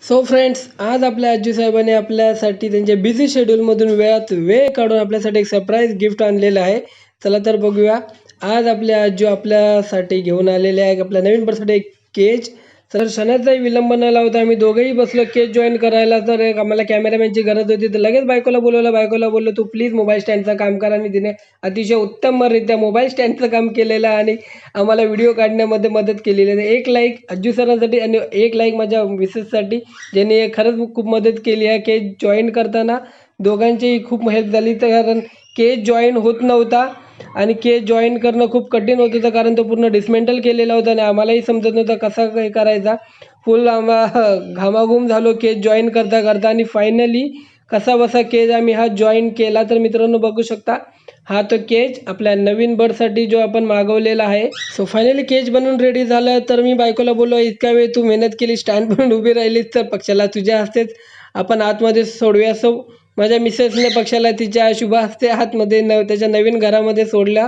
So friends, आज आपल्या आजी साहेबांनी आपल्यासाठी त्यांच्या बिझी शेड्यूलमधून वेळात वेळ काढून आपल्यासाठी एक सरप्राईज गिफ्ट आणलेलं आहे. चला तर बघूया. आज आपल्या आजी आपल्यासाठी घेऊन आलेले आहे आपल्या नवीन बर्थडे एक केज. तर क्षणाचाही विलंब न लावता आम्ही दोघंही बसलो केज जॉईन करायला. तर एक आम्हाला कॅमेरामॅनची गरज होती, तर लगेच बायकोला बोलवलं. बायकोला बोललो, "तू प्लीज मोबाईल स्टँडचं काम कर." आणि तिने अतिशय उत्तमरित्या मोबाईल स्टँडचं काम केलेलं आहे आणि आम्हाला व्हिडिओ काढण्यामध्ये मदत केलेली आहे. एक लाईक अज्जू सरांसाठी आणि एक लाईक माझ्या मिसेससाठी, ज्यांनी खरंच खूप मदत केली आहे. केज जॉईन करताना दोघांचीही खूप हेल्प झाली. तर कारण केज जॉईन होत नव्हता आणि केज जॉईन करणं खूप कठीण होत होतं, कारण तो पूर्ण डिस्मेंटल केलेला होता आणि आम्हालाही समजत नव्हतं कसा काय करायचा. फुल घामाघूम झालो केज जॉईन करता करता आणि फायनली कसाबसा केज आम्ही हा जॉईन केला. तर मित्रांनो, बघू शकता, हा तो केज आपल्या नवीन बर्थसाठी जो आपण मागवलेला आहे. सो फायनली केज बनवून रेडी झालं. तर मी बायकोला बोललो, "इतका वेळ तू मेहनत केली, स्टँड बनवून उभी राहिलीस, तर पक्षाला तुझ्या हस्तेच आपण आतमध्ये सोडूया." सो माझ्या मिसेसने पक्षाला तिच्या शुभ हस्ते आतमध्ये त्याच्या नवीन घरामध्ये सोडला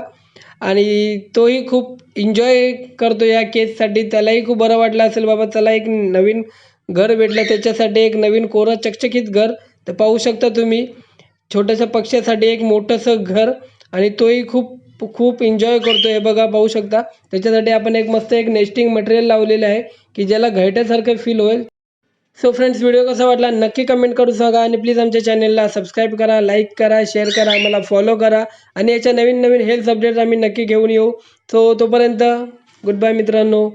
आणि तोही खूप एन्जॉय करतो या केजसाठी. त्यालाही खूप बरं वाटलं असेल, बाबा चला एक नवीन घर भेटलं त्याच्यासाठी, एक नवीन कोरं चकचकीत घर. तर पाहू शकता तुम्ही, छोट्याशा पक्ष्यासाठी एक मोठंसं घर आणि तोही खूप खूप एन्जॉय करतो. हे बघा, पाहू शकता. त्याच्यासाठी आपण एक मस्त एक नेस्टिंग मटेरियल लावलेलं आहे, की ज्याला घरट्यासारखं फील होईल. सो फ्रेंड्स, व्हिडिओ कसा वाटला नक्की कमेंट करून सांगा आणि प्लीज आमच्या चॅनलला सबस्क्राईब करा, लाईक करा, शेअर करा, आम्हाला फॉलो करा आणि याच्या नवीन नवीन हेल्थ अपडेट्स आम्ही नक्की घेऊन येऊ. सो तोपर्यंत गुड बाय मित्रांनो.